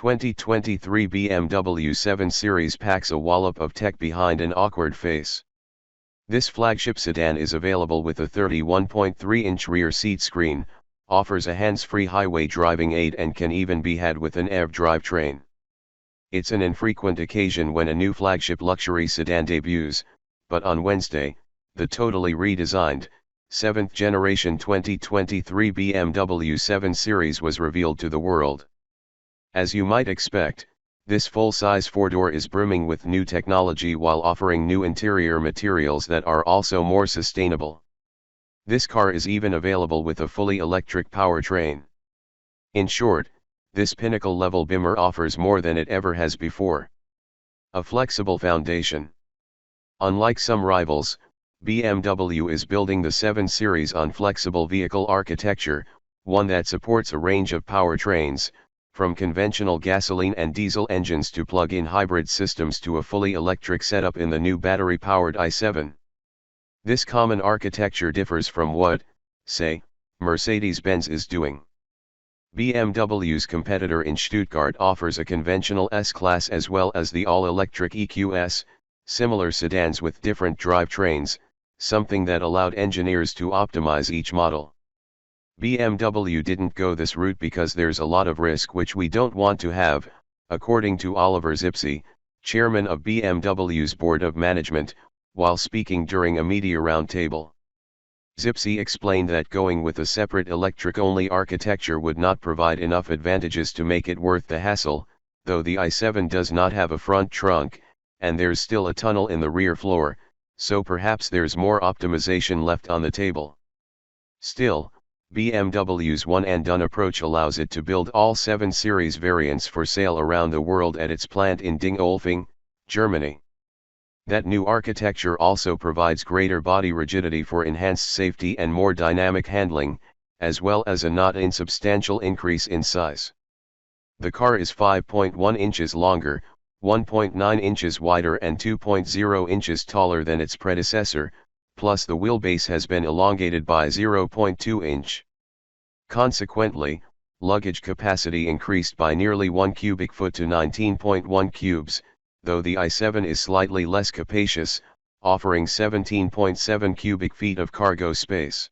2023 BMW 7 Series packs a wallop of tech behind an awkward face. This flagship sedan is available with a 31.3-inch rear seat screen, offers a hands-free highway driving aid and can even be had with an EV drivetrain. It's an infrequent occasion when a new flagship luxury sedan debuts, but on Wednesday, the totally redesigned, 7th generation 2023 BMW 7 Series was revealed to the world. As you might expect, this full-size four-door is brimming with new technology while offering new interior materials that are also more sustainable. This car is even available with a fully electric powertrain. In short, this pinnacle-level bimmer offers more than it ever has before. A flexible foundation. Unlike some rivals, BMW is building the 7 Series on flexible vehicle architecture, one that supports a range of powertrains, from conventional gasoline and diesel engines to plug-in hybrid systems to a fully electric setup in the new battery-powered i7. This common architecture differs from what, say, Mercedes-Benz is doing. BMW's competitor in Stuttgart offers a conventional S-Class as well as the all-electric EQS, similar sedans with different drivetrains, something that allowed engineers to optimize each model. BMW didn't go this route because there's a lot of risk which we don't want to have, according to Oliver Zipse, chairman of BMW's board of management, while speaking during a media roundtable. Zipse explained that going with a separate electric-only architecture would not provide enough advantages to make it worth the hassle, though the i7 does not have a front trunk, and there's still a tunnel in the rear floor, so perhaps there's more optimization left on the table. Still, BMW's one-and-done approach allows it to build all 7 Series variants for sale around the world at its plant in Dingolfing, Germany. That new architecture also provides greater body rigidity for enhanced safety and more dynamic handling, as well as a not insubstantial increase in size. The car is 5.1 inches longer, 1.9 inches wider and 2.0 inches taller than its predecessor, plus the wheelbase has been elongated by 0.2 inch. Consequently, luggage capacity increased by nearly 1 cubic foot to 19.1 cubes, though the i7 is slightly less capacious, offering 17.7 cubic feet of cargo space.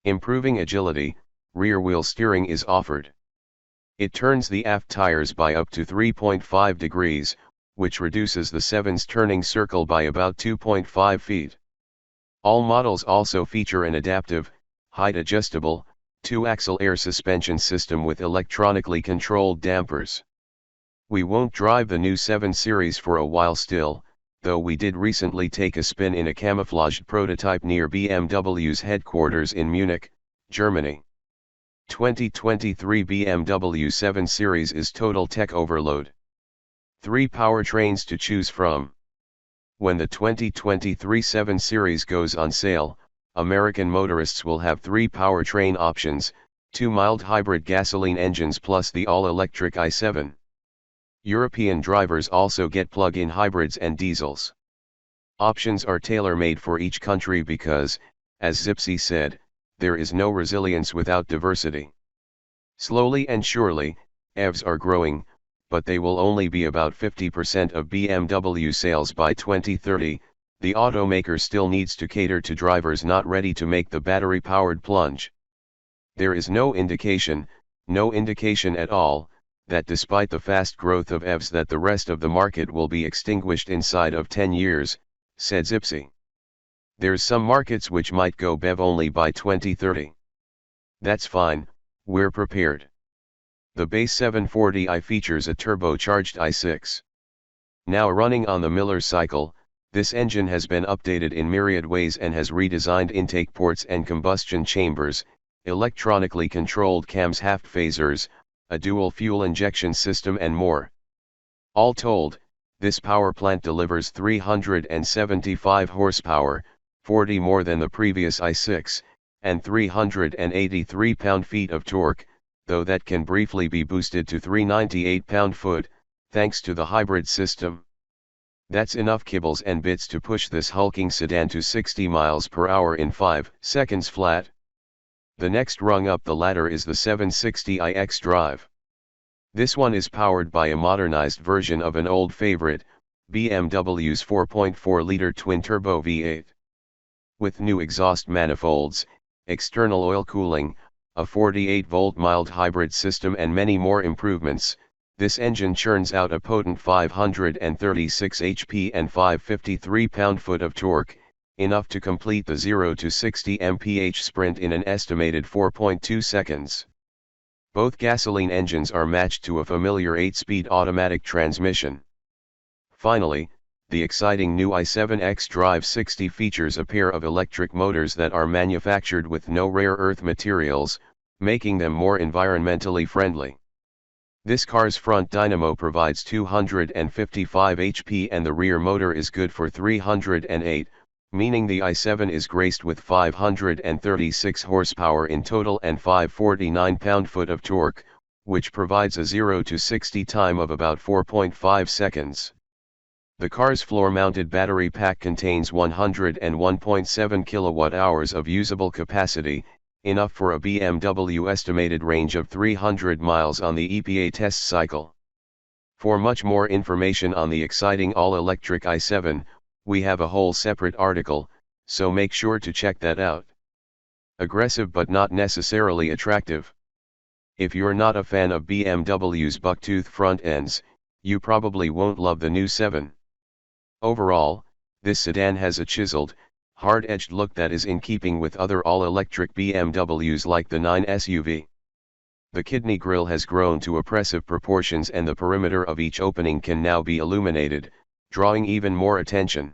Improving agility, rear-wheel steering is offered. It turns the aft tires by up to 3.5 degrees, which reduces the 7's turning circle by about 2.5 feet. All models also feature an adaptive, height-adjustable, two-axle air suspension system with electronically controlled dampers. We won't drive the new 7 Series for a while still, though we did recently take a spin in a camouflaged prototype near BMW's headquarters in Munich, Germany. 2023 BMW 7 Series is total tech overload. 3 powertrains to choose from. When the 2023 7 Series goes on sale, American motorists will have 3 powertrain options, 2 mild hybrid gasoline engines plus the all-electric i7. European drivers also get plug-in hybrids and diesels. Options are tailor-made for each country because, as Zipse said, there is no resilience without diversity. Slowly and surely, EVs are growing, but they will only be about 50% of BMW sales by 2030, the automaker still needs to cater to drivers not ready to make the battery-powered plunge. There is no indication at all, that despite the fast growth of EVs that the rest of the market will be extinguished inside of 10 years, said Zipse. There's some markets which might go BEV only by 2030. That's fine, we're prepared. The base 740i features a turbocharged i6. Now running on the Miller cycle, this engine has been updated in myriad ways and has redesigned intake ports and combustion chambers, electronically controlled cams, half phasers, a dual fuel injection system and more. All told, this power plant delivers 375 horsepower, 40 more than the previous i6, and 383 pound-feet of torque, though that can briefly be boosted to 398 pound-foot, thanks to the hybrid system. That's enough kibbles and bits to push this hulking sedan to 60 miles per hour in 5 seconds flat. The next rung up the ladder is the 760i XDrive. This one is powered by a modernized version of an old favorite, BMW's 4.4-liter twin-turbo V8. With new exhaust manifolds, external oil cooling, a 48-volt mild hybrid system and many more improvements, this engine churns out a potent 536 HP and 553 pound-foot of torque, enough to complete the 0 to 60 mph sprint in an estimated 4.2 seconds. Both gasoline engines are matched to a familiar 8-speed automatic transmission. Finally, the exciting new i7 XDrive 60 features a pair of electric motors that are manufactured with no rare earth materials, making them more environmentally friendly. This car's front dynamo provides 255 HP and the rear motor is good for 308, meaning the i7 is graced with 536 horsepower in total and 549 pound-foot of torque, which provides a 0 to 60 time of about 4.5 seconds. The car's floor-mounted battery pack contains 101.7 kilowatt-hours of usable capacity, enough for a BMW estimated range of 300 miles on the EPA test cycle. For much more information on the exciting all-electric i7, we have a whole separate article, so make sure to check that out. Aggressive but not necessarily attractive. If you're not a fan of BMW's bucktooth front ends, you probably won't love the new 7. Overall, this sedan has a chiseled, hard-edged look that is in keeping with other all-electric BMWs like the 9 SUV. The kidney grille has grown to oppressive proportions and the perimeter of each opening can now be illuminated, drawing even more attention.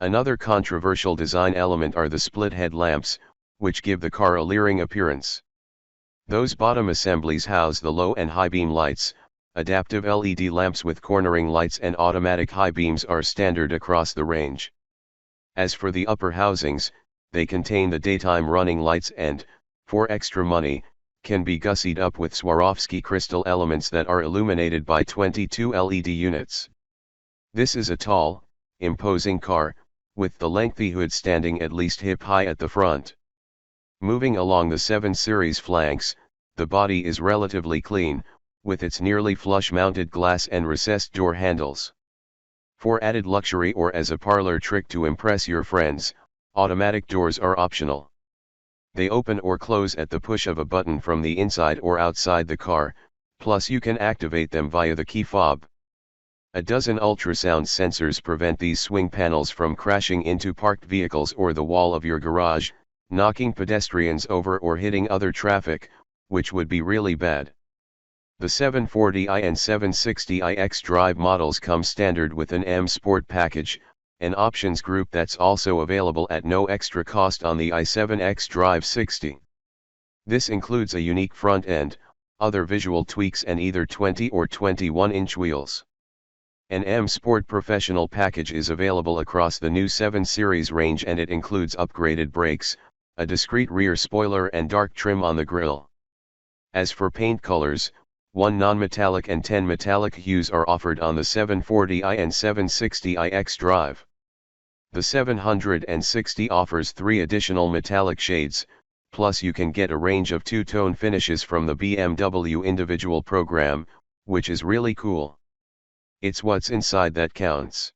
Another controversial design element are the split headlamps, which give the car a leering appearance. Those bottom assemblies house the low and high beam lights. Adaptive LED lamps with cornering lights and automatic high beams are standard across the range. As for the upper housings, they contain the daytime running lights and, for extra money, can be gussied up with Swarovski crystal elements that are illuminated by 22 LED units. This is a tall, imposing car, with the lengthy hood standing at least hip-high at the front. Moving along the 7 Series flanks, the body is relatively clean, with its nearly flush-mounted glass and recessed door handles. For added luxury or as a parlor trick to impress your friends, automatic doors are optional. They open or close at the push of a button from the inside or outside the car, plus you can activate them via the key fob. A dozen ultrasound sensors prevent these swing panels from crashing into parked vehicles or the wall of your garage, knocking pedestrians over or hitting other traffic, which would be really bad. The 740i and 760i XDrive models come standard with an M Sport package, an options group that's also available at no extra cost on the i7 XDrive 60. This includes a unique front end, other visual tweaks and either 20 or 21-inch wheels. An M Sport Professional package is available across the new 7 Series range and it includes upgraded brakes, a discrete rear spoiler and dark trim on the grille. As for paint colors, 1 non-metallic and 10 metallic hues are offered on the 740i and 760i XDrive. The 760 offers 3 additional metallic shades, plus you can get a range of 2-tone finishes from the BMW individual program, which is really cool. It's what's inside that counts.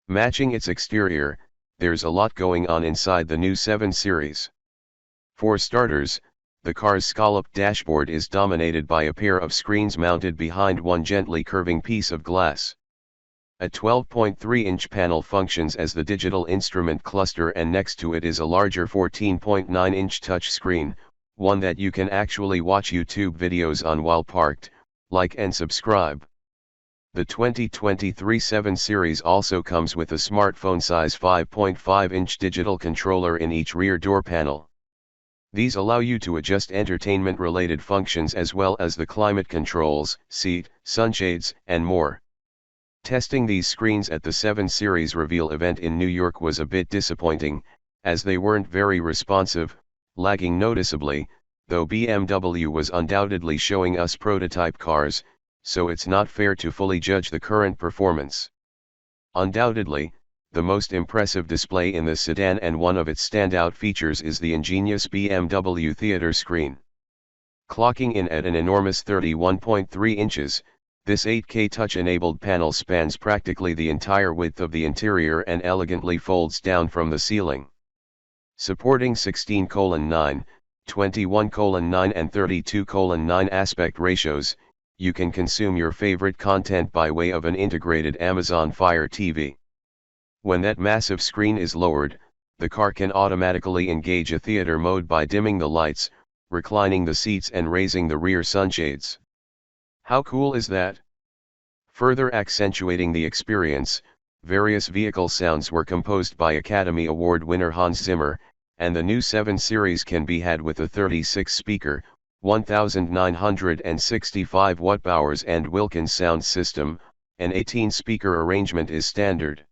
Matching its exterior, there's a lot going on inside the new 7 Series. For starters, the car's scalloped dashboard is dominated by a pair of screens mounted behind one gently curving piece of glass. A 12.3-inch panel functions as the digital instrument cluster and next to it is a larger 14.9-inch touchscreen, one that you can actually watch YouTube videos on while parked, like and subscribe. The 2023 7 Series also comes with a smartphone-size 5.5-inch digital controller in each rear door panel. These allow you to adjust entertainment-related functions as well as the climate controls, seat, sunshades, and more. Testing these screens at the 7 Series reveal event in New York was a bit disappointing, as they weren't very responsive, lagging noticeably, though BMW was undoubtedly showing us prototype cars, so it's not fair to fully judge the current performance. Undoubtedly, the most impressive display in the sedan and one of its standout features is the ingenious BMW theater screen. Clocking in at an enormous 31.3 inches, this 8K touch-enabled panel spans practically the entire width of the interior and elegantly folds down from the ceiling. Supporting 16:9, 21:9 and 32:9 aspect ratios, you can consume your favorite content by way of an integrated Amazon Fire TV. When that massive screen is lowered, the car can automatically engage a theater mode by dimming the lights, reclining the seats and raising the rear sunshades. How cool is that? Further accentuating the experience, various vehicle sounds were composed by Academy Award winner Hans Zimmer, and the new 7 Series can be had with a 36-speaker, 1965 watt-hours and Wilkins sound system. An 18-speaker arrangement is standard.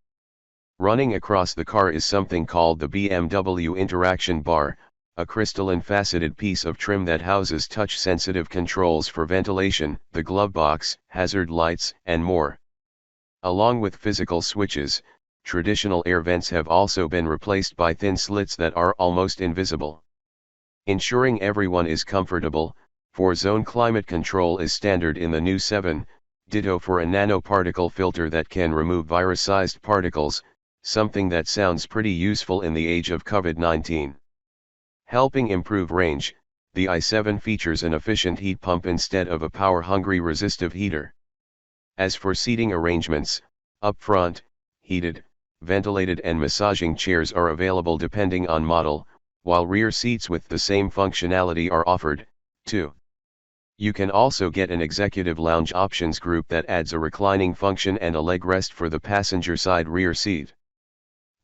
Running across the car is something called the BMW Interaction Bar, a crystalline faceted piece of trim that houses touch-sensitive controls for ventilation, the glove box, hazard lights, and more. Along with physical switches, traditional air vents have also been replaced by thin slits that are almost invisible. Ensuring everyone is comfortable, 4-zone climate control is standard in the new 7, ditto for a nanoparticle filter that can remove virus-sized particles, something that sounds pretty useful in the age of COVID-19. Helping improve range, the i7 features an efficient heat pump instead of a power-hungry resistive heater. As for seating arrangements, up front, heated, ventilated and massaging chairs are available depending on model, while rear seats with the same functionality are offered, too. You can also get an executive lounge options group that adds a reclining function and a leg rest for the passenger side rear seat.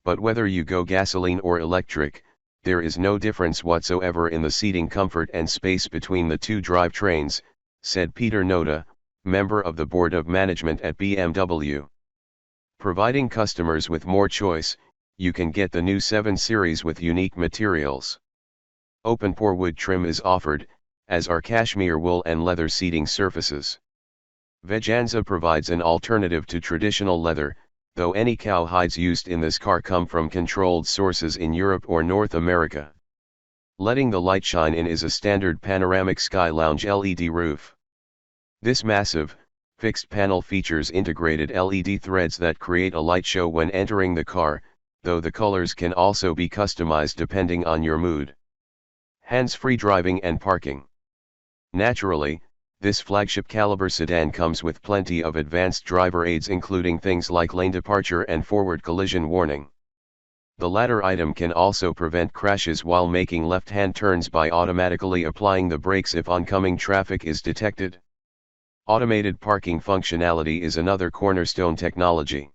But whether you go gasoline or electric, there is no difference whatsoever in the seating comfort and space between the two drivetrains, said Peter Noda, member of the board of management at BMW. Providing customers with more choice, you can get the new 7 Series with unique materials. Open-pore wood trim is offered, as are cashmere wool and leather seating surfaces. Veganza provides an alternative to traditional leather, though any cow hides used in this car come from controlled sources in Europe or North America. Letting the light shine in is a standard panoramic Sky Lounge LED roof. This massive, fixed panel features integrated LED threads that create a light show when entering the car, though the colors can also be customized depending on your mood. Hands-free driving and parking. Naturally, this flagship caliber sedan comes with plenty of advanced driver aids including things like lane departure and forward collision warning. The latter item can also prevent crashes while making left-hand turns by automatically applying the brakes if oncoming traffic is detected. Automated parking functionality is another cornerstone technology.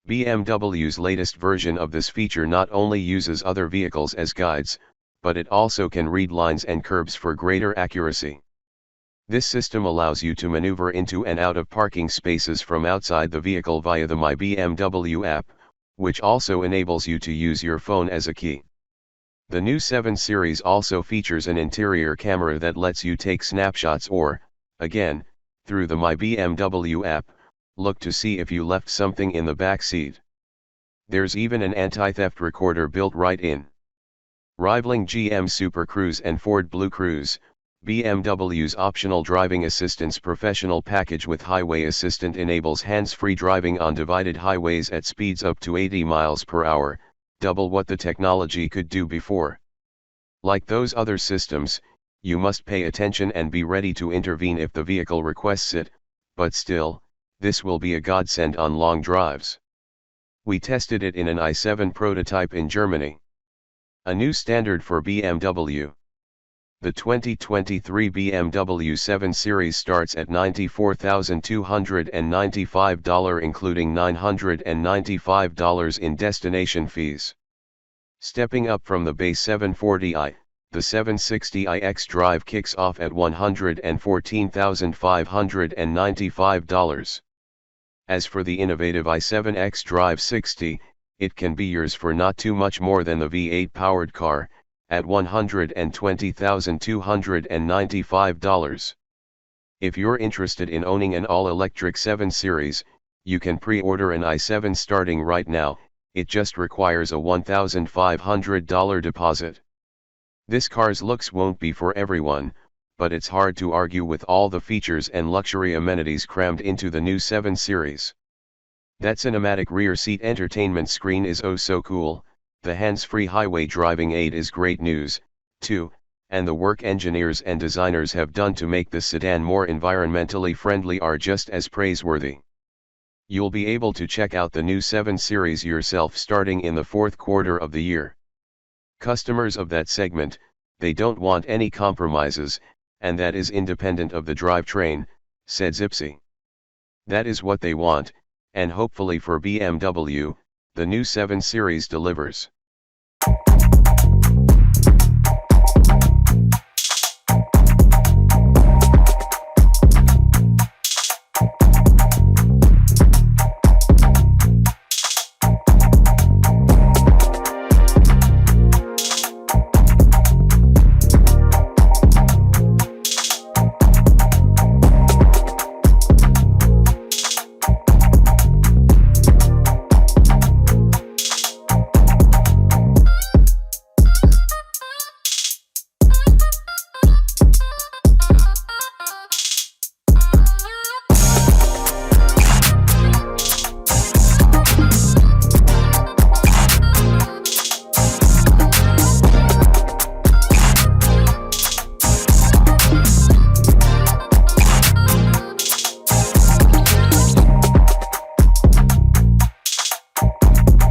BMW's latest version of this feature not only uses other vehicles as guides, but it also can read lines and curbs for greater accuracy. This system allows you to maneuver into and out of parking spaces from outside the vehicle via the My BMW app, which also enables you to use your phone as a key. The new 7 Series also features an interior camera that lets you take snapshots or, again, through the My BMW app, look to see if you left something in the back seat. There's even an anti-theft recorder built right in. Rivaling GM Super Cruise and Ford Blue Cruise, BMW's optional driving assistance professional package with Highway Assistant enables hands-free driving on divided highways at speeds up to 80 miles per hour, double what the technology could do before. Like those other systems, you must pay attention and be ready to intervene if the vehicle requests it, but still, this will be a godsend on long drives. We tested it in an i7 prototype in Germany. A new standard for BMW. The 2023 BMW 7 Series starts at $94,295 including $995 in destination fees. Stepping up from the base 740i, the 760i XDrive kicks off at $114,595. As for the innovative i7 XDrive 60, it can be yours for not too much more than the V8-powered car, at $120,295. If you're interested in owning an all-electric 7 Series, you can pre-order an i7 starting right now, it just requires a $1,500 deposit. This car's looks won't be for everyone, but it's hard to argue with all the features and luxury amenities crammed into the new 7 Series. That cinematic rear seat entertainment screen is oh so cool, the hands-free highway driving aid is great news, too, and the work engineers and designers have done to make this sedan more environmentally friendly are just as praiseworthy. You'll be able to check out the new 7 Series yourself starting in the fourth quarter of the year. Customers of that segment, they don't want any compromises, and that is independent of the drivetrain, said Zipse. That is what they want, and hopefully for BMW, the new 7 Series delivers.